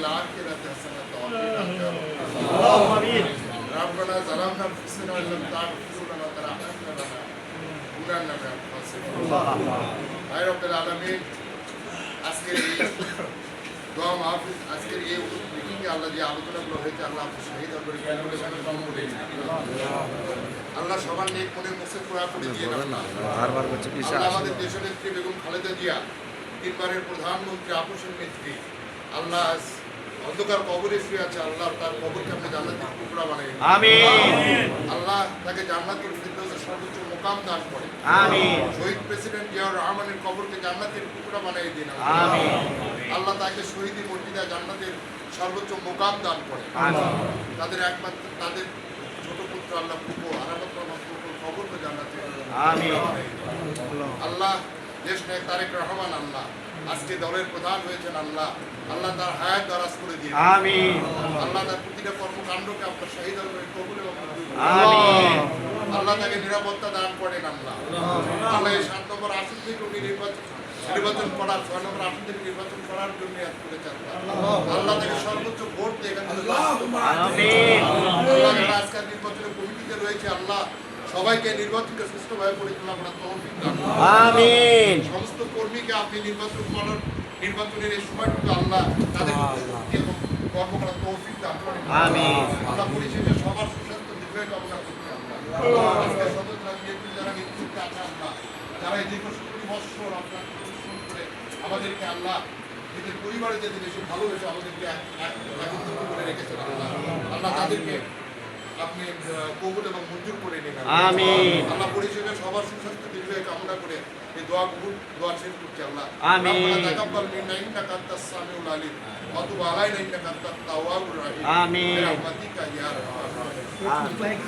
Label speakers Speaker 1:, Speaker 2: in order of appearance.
Speaker 1: الآخرة حسنة وقنا عذاب النار ربنا ظلمنا أنفسنا وإن لم تغفر لنا وترحمنا لنكونن من الخاسرين يا رب العالمين আজকের এই দোয়া মাহফিল আজকের এই মিটিংয়ে আল্লাহ যে আলোচনাগুলো হয়েছে আল্লাহ আপনি শহীদ দরবারে কবুল করে নিন আল্লাহ সবার নেক মনে মুখে পুরা করে দিয়ে বারবার বলছে আল্লাহ আমাদের দেশের নেত্রী বেগম খালেদা জিয়া তিনবারের প্রধানমন্ত্রী আপোষের নেত্রী আল্লাহ অন্ধকার কবরে শুয়ে আছে আল্লাহ তার কবরকে আপনি জান্নাতের টুকরা বানিয়ে আমিন আল্লাহ তাকে জান্নাতুল ফিরদৌসের সর্বোচ্চ মুকাম দান করে আমিন শহীদ প্রেসিডেন্ট জিয়াউর রহমানের কবরকে জান্নাতের টুকরা বানিয়ে দিন আমিন আল্লাহ তাকে শহীদি মর্যাদা জান্নাতের সর্বোচ্চ মুকাম দান করে আমিন তাদের একমাত্র তাদের ছোট পুত্র আল্লাহ পুত্র আরাফাত রহমান পুত্র কবরকে জান্নাতে আমিন আল্লাহ দেশ নায়ক তারেক রহমান আল্লাহ আজকে দলের প্রধান হয়েছেন আল্লাহ আল্লাহ তার হায়াত দরাজ করে দিন আমিন আল্লাহ তার প্রতিটা কর্মকাণ্ডকে আপনার শহীদ দরবারে কবুল এবং মঞ্জুর করুন আমিন আল্লাহ তাকে নিরাপত্তা দান করেন আল্লাহ আল্লাহ এই 7 নম্বর আসন থেকে উনি নির্বাচন করার 6 নম্বর আসন থেকে নির্বাচন করার জন্য ইয়াদ করেছেন আল্লাহ তাকে সর্বোচ্চ ভোট দিয়ে এখান থেকে আমিন আল্লাহ যারা আজকের নির্বাচনে কমিটিতে রয়েছে আল্লাহ সবাইকে নির্বাচনকে সুষ্ঠুভাবে পরিচালনা করার তৌফিক দান করুন আমিন সমস্ত কর্মীকে আপনি নির্বাচনের এই সময়টুকু আল্লাহ তাদের এবং কর্ম করার তৌফিক দান করুন আমিন আল্লাহ পরিশেষে সবার সুস্বাস্থ্য দীর্ঘায়ু কামনা করছি আল্লাহ আজকে সদস্যরা বিএনপি যারা নেতৃত্বে আছে আল্লাহ যারা এই দীর্ঘ 17 বছর আপনার পরিশ্রম করে আমাদেরকে আল্লাহ নিজের পরিবারে যে দেশে ভালোবেসে আমাদেরকে একত্রিত করে রেখেছেন আল্লাহ আল্লাহ তাদেরকে আপনি কবুল এবং মঞ্জুর করে নিন আমিন আল্লাহ পরিশেষে সবার সুস্বাস্থ্য দীর্ঘায়ু কামনা করে এই দোয়া শেষ করছি আল্লাহ আমিন তাকাব্বাল মিন্না ইন্নাকা আনতাস সামিউল আলিম ওয়া তুব আলাইনা ইন্নাকা আনতাত তাওয়াবুর রহিম আমিন বিরহমাতিকা ইয়া আরহামার রাহিমিন